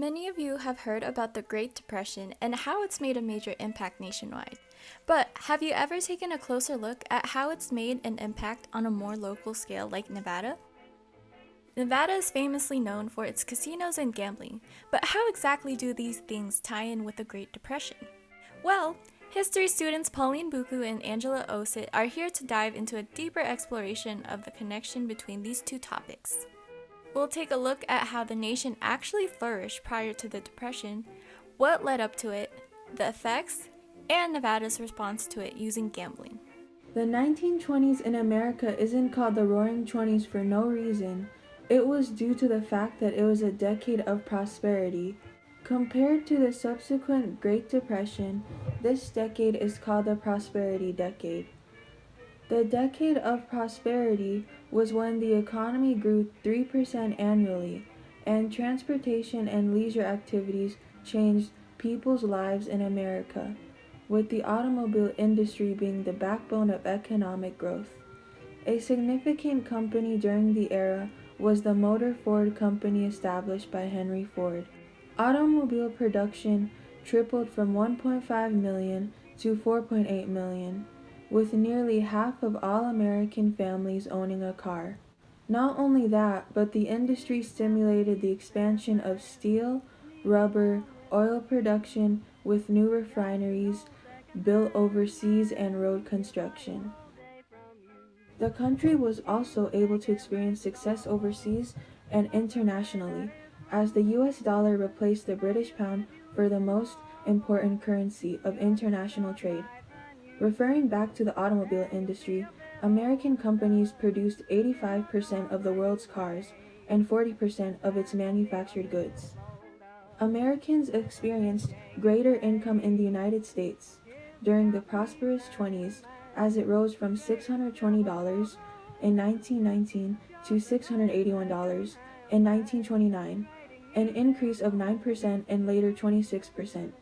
Many of you have heard about the Great Depression and how it's made a major impact nationwide. But have you ever taken a closer look at how it's made an impact on a more local scale like Nevada? Nevada is famously known for its casinos and gambling, but how exactly do these things tie in with the Great Depression? Well, history students Pauline Bucu and Angela Osit are here to dive into a deeper exploration of the connection between these two topics. We'll take a look at how the nation actually flourished prior to the Depression, what led up to it, the effects, and Nevada's response to it using gambling. The 1920s in America isn't called the Roaring Twenties for no reason. It was due to the fact that it was a decade of prosperity. Compared to the subsequent Great Depression, this decade is called the Prosperity Decade. The decade of prosperity was when the economy grew 3% annually, and transportation and leisure activities changed people's lives in America, with the automobile industry being the backbone of economic growth. A significant company during the era was the Motor Ford Company established by Henry Ford. Automobile production tripled from 1.5 million to 4.8 million, with nearly half of all American families owning a car. Not only that, but the industry stimulated the expansion of steel, rubber, oil production with new refineries built overseas and road construction. The country was also able to experience success overseas and internationally, as the US dollar replaced the British pound for the most important currency of international trade. Referring back to the automobile industry, American companies produced 85% of the world's cars and 40% of its manufactured goods. Americans experienced greater income in the United States during the prosperous 20s, as it rose from $620 in 1919 to $681 in 1929, an increase of 9% and later 26%.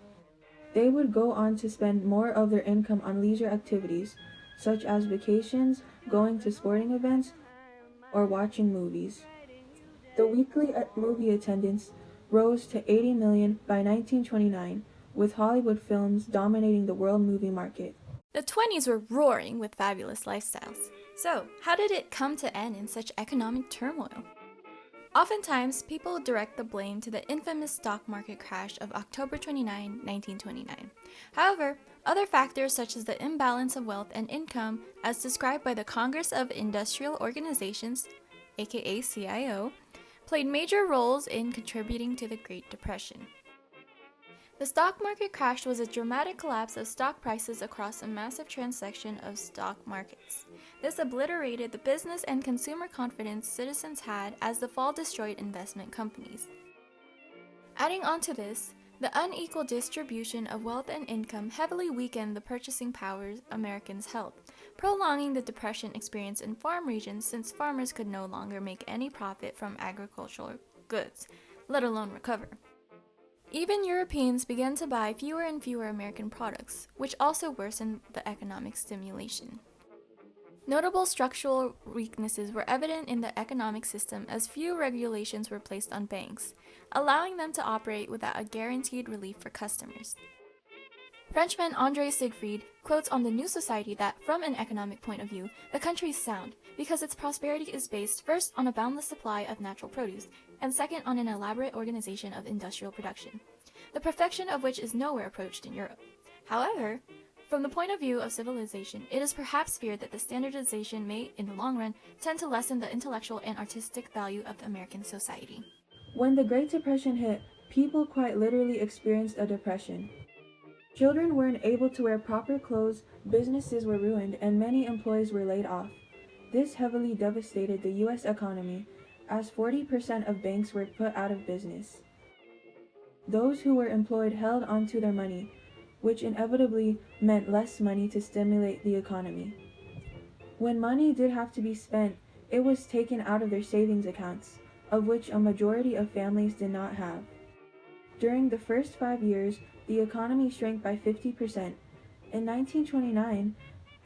They would go on to spend more of their income on leisure activities, such as vacations, going to sporting events, or watching movies. The weekly movie attendance rose to 80 million by 1929, with Hollywood films dominating the world movie market. The 20s were roaring with fabulous lifestyles. So, how did it come to end in such economic turmoil? Oftentimes, people direct the blame to the infamous stock market crash of October 29, 1929. However, other factors such as the imbalance of wealth and income, as described by the Congress of Industrial Organizations, aka CIO, played major roles in contributing to the Great Depression. The stock market crash was a dramatic collapse of stock prices across a massive transaction of stock markets. This obliterated the business and consumer confidence citizens had, as the fall destroyed investment companies. Adding on to this, the unequal distribution of wealth and income heavily weakened the purchasing powers Americans held, prolonging the depression experience in farm regions since farmers could no longer make any profit from agricultural goods, let alone recover. Even Europeans began to buy fewer and fewer American products, which also worsened the economic stimulation. Notable structural weaknesses were evident in the economic system, as few regulations were placed on banks, allowing them to operate without a guaranteed relief for customers. Frenchman André Siegfried quotes on the New Society that, from an economic point of view, the country is sound, because its prosperity is based first on a boundless supply of natural produce, and second on an elaborate organization of industrial production, the perfection of which is nowhere approached in Europe. However, from the point of view of civilization, it is perhaps feared that the standardization may, in the long run, tend to lessen the intellectual and artistic value of American society. When the Great Depression hit, people quite literally experienced a depression. Children weren't able to wear proper clothes, businesses were ruined, and many employees were laid off. This heavily devastated the U.S. economy, as 40% of banks were put out of business. Those who were employed held onto their money, which inevitably meant less money to stimulate the economy. When money did have to be spent, it was taken out of their savings accounts, of which a majority of families did not have. During the first 5 years, the economy shrank by 50%. In 1929,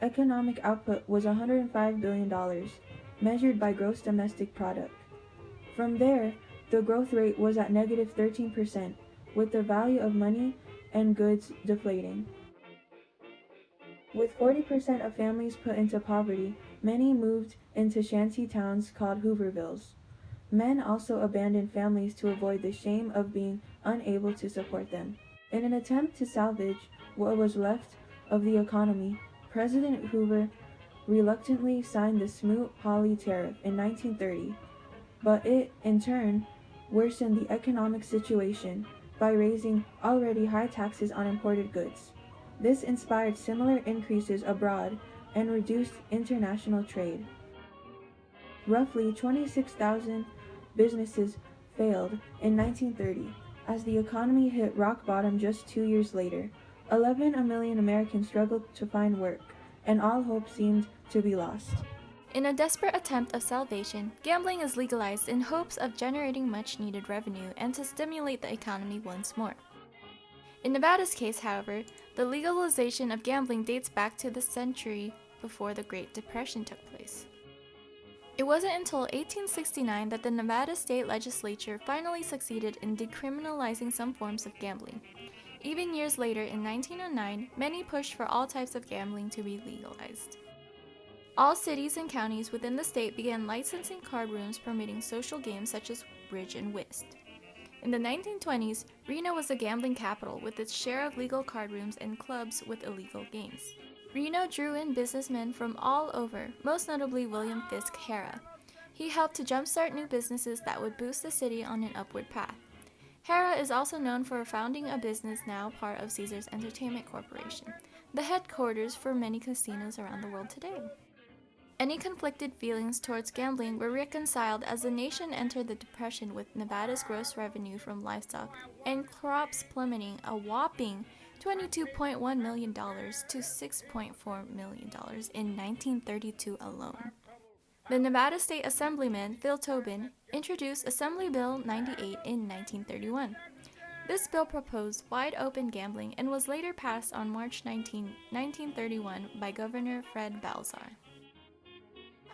economic output was $105 billion, measured by gross domestic product. From there, the growth rate was at negative 13%, with the value of money and goods deflating. With 40% of families put into poverty, many moved into shanty towns called Hoovervilles. Men also abandoned families to avoid the shame of being unable to support them. In an attempt to salvage what was left of the economy, President Hoover reluctantly signed the Smoot-Hawley Tariff in 1930, but it, in turn, worsened the economic situation by raising already high taxes on imported goods. This inspired similar increases abroad and reduced international trade. Roughly 26,000 businesses failed in 1930 as the economy hit rock bottom just 2 years later. 11 million Americans struggled to find work, and all hope seemed to be lost. In a desperate attempt of salvation, gambling is legalized in hopes of generating much-needed revenue and to stimulate the economy once more. In Nevada's case, however, the legalization of gambling dates back to the century before the Great Depression took place. It wasn't until 1869 that the Nevada state legislature finally succeeded in decriminalizing some forms of gambling. Even years later, in 1909, many pushed for all types of gambling to be legalized. All cities and counties within the state began licensing card rooms permitting social games such as bridge and whist. In the 1920s, Reno was a gambling capital with its share of legal card rooms and clubs with illegal games. Reno drew in businessmen from all over, most notably William Fisk Harrah. He helped to jumpstart new businesses that would boost the city on an upward path. Harrah is also known for founding a business now part of Caesars Entertainment Corporation, the headquarters for many casinos around the world today. Any conflicted feelings towards gambling were reconciled as the nation entered the Depression with Nevada's gross revenue from livestock and crops plummeting a whopping $22.1 million to $6.4 million in 1932 alone. The Nevada State Assemblyman Phil Tobin introduced Assembly Bill 98 in 1931. This bill proposed wide-open gambling and was later passed on March 19, 1931 by Governor Fred Balzar.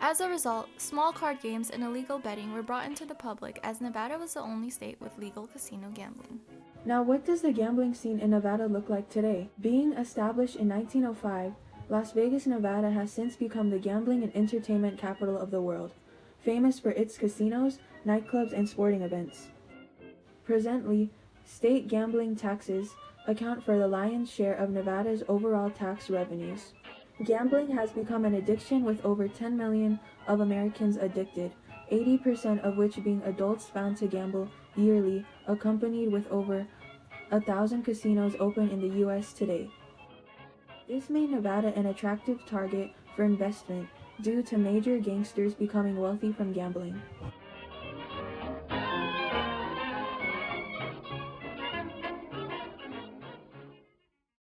As a result, small card games and illegal betting were brought into the public as Nevada was the only state with legal casino gambling. Now, what does the gambling scene in Nevada look like today? Being established in 1905, Las Vegas, Nevada has since become the gambling and entertainment capital of the world, famous for its casinos, nightclubs, and sporting events. Presently, state gambling taxes account for the lion's share of Nevada's overall tax revenues. Gambling has become an addiction with over 10 million of Americans addicted, 80% of which being adults found to gamble yearly, accompanied with over 1,000 casinos open in the U.S. today. This made Nevada an attractive target for investment due to major gangsters becoming wealthy from gambling.